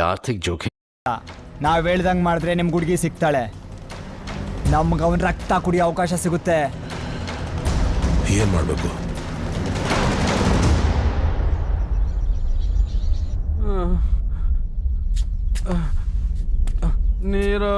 ಆರ್ಥಿಕ ಜೋಖೆ ನಾವ್ ಹೇಳ್ದಂಗ್ ಮಾಡಿದ್ರೆ ನಿಮ್ ಹುಡುಗಿ ಸಿಗ್ತಾಳೆ, ನಮ್ಗೆ ಅವನ್ ರಕ್ತ ಕುಡಿಯೋ ಅವಕಾಶ ಸಿಗುತ್ತೆ. ಏನ್ ಮಾಡ್ಬೇಕು? ನೀರು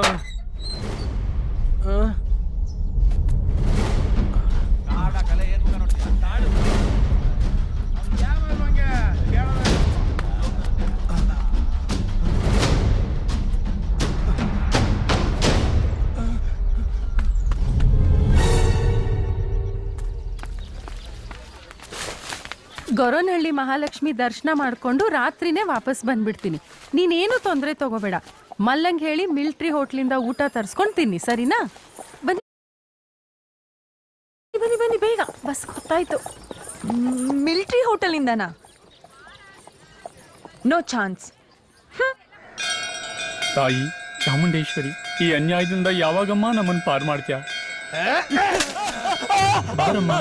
ಗೊರವನಹಳ್ಳಿ ಮಹಾಲಕ್ಷ್ಮಿ ದರ್ಶನ ಮಾಡ್ಕೊಂಡು ರಾತ್ರಿನೇ ವಾಪಸ್ ಬಂದ್ಬಿಡ್ತೀನಿ. ನೀನೇನು ತೊಂದರೆ ತಗೋಬೇಡ. ಮಲ್ಲಂಗ್ ಹೇಳಿ ಮಿಲ್ಟ್ರಿ ಹೋಟ್ಲಿಂದ ಊಟ ತರ್ಸ್ಕೊಂಡು ತಿನ್ನಿ, ಸರಿನಾ? ಬನ್ನಿ ಬನ್ನಿ ಬನ್ನಿ ಬೇಗ, ಬಸ್ ಗೊತ್ತಾಯ್ತು. ಮಿಲಿಟರಿ ಹೋಟೆಲಿಂದನಾ? No chance. ತಾಯಿ ಚಾಮುಂಡೇಶ್ವರಿ, ಈ ಅನ್ಯಾಯದಿಂದ ಯಾವಾಗಮ್ಮ ನಮ್ಮನ್ನು ಪಾರು ಮಾಡ್ತೀಯ? ಪಾರಮ್ಮ,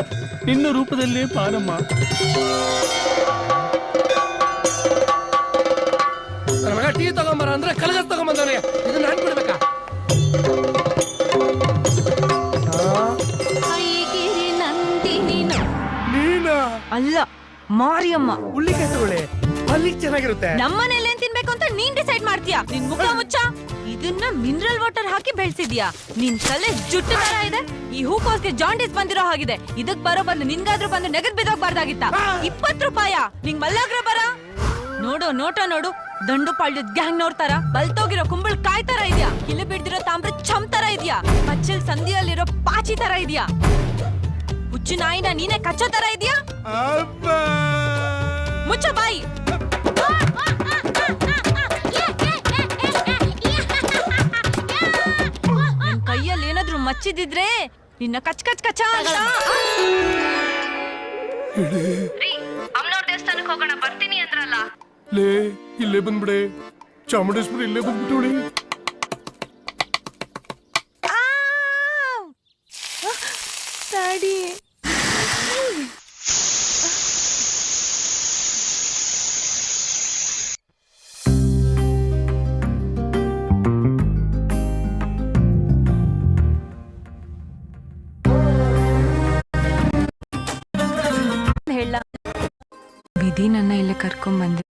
ನಿನ್ನ ರೂಪದಲ್ಲೇ ಪಾರಮ್ಮ. ಮಗ ಟೀ ತಗೊಂಬರ ಅಂದ್ರೆ ಕಲಗಸ್ ತಗೊಂಬಂದವನೇ, ಇದನ್ನ ನಾನು ಬಿಡ್ಬೇಕಾ? ಅಲ್ಲ, ಮಾರಿಯಮ್ಮ. ಉಳ್ಳಿ ಕೆಸರುಗಳೇ ಅಲ್ಲಿ ಚೆನ್ನಾಗಿರುತ್ತೆ. ನಮ್ಮನೇಲಿ ಏನ್ ತಿನ್ಬೇಕು ಅಂತ ನೀನ್ ಡಿಸೈಡ್ ಮಾಡ್ತೀಯಾ? ನಿನ್ ಮುಖ ಮುಚ್ಚ. ಇದನ್ನ ಮಿನರಲ್ ವಾಟರ್ ಹಾಕಿ ಬೆಳೆಸಿದ್ಯಾ? ನಿನ್ ತಲೆ ಜುಟ್ಟು ತರ ಇದೆ. ಈ ಹೂಕೋಸ್ಗೆ ಜಾಂಡೀಸ್ ಬಂದಿರೋ ಹಾಗಿದೆ. ಇದಕ್ ಬರೋ ಬಂದು ನಿನ್ಗಾದ್ರೂ ಬಂದು ನೆಗದ್ ಬಿದ್ದೋಗ್ಬಾರ್ದಾಗಿತ್ತ. 20 ರೂಪಾಯ ನಿಂಗ್ ಮಲ್ಲಾಗ್ರ ಬರ. ನೋಡು ನೋಟ ನೋಡು, ದಂಡು ಪಾಳ್ಯದ್ ಗ್ಯಾಂಗ್ ನೋಡ್ತಾರ. ಬಲ್ತೋಗಿರೋ ಕುಂಬಳ ಕಾಯ್ ತರ ಇದ್ಯಾ? ಕಿಲು ಬಿಡ್ದಿರೋ ತಾಮ್ರ ಚಮ್ ತರ ಇದ್ಯಾ? ಮಚ್ಚಲ್ ಸಂದಿಯಲ್ಲಿರೋ ಪಾಚಿ ತರ ಇದ್ಯಾ? ಹುಚ್ಚು ನಾಯಿನ ನೀನೇ ಕಚ್ಚೋ ತರ ಇದ್ಯಾ? ಮುಚ್ಚ ಬಾಯಿ. ನನ್ ಕೈಯಲ್ಲಿ ಏನಾದ್ರೂ ಮಚ್ಚಿದಿದ್ರೆ ನಿನ್ನ ಕಚ್ ಕಚ್ ಕಚ ಅಂತ. ಅಮ್ಮನವ್ರ ದೇವಸ್ಥಾನಕ್ಕೆ ಹೋಗೋಣ ಬರ್ತೀನಿ ಅಂದ್ರಲ್ಲ. ಲೇ ಇಲ್ಲೇ ಬಂದ್ಬಿಡೆ, ಚಾಮುಂಡೇಶ್ವರಿ ಇಲ್ಲೇ ಬಂದ್ಬಿಟ್ಟೋಳಿ. ಡ್ಯಾಡಿ, ಹೇಳ. ವಿಧಿ ನನ್ನ ಇಲ್ಲಿ ಕರ್ಕೊಂಡ್ ಬಂದೆ.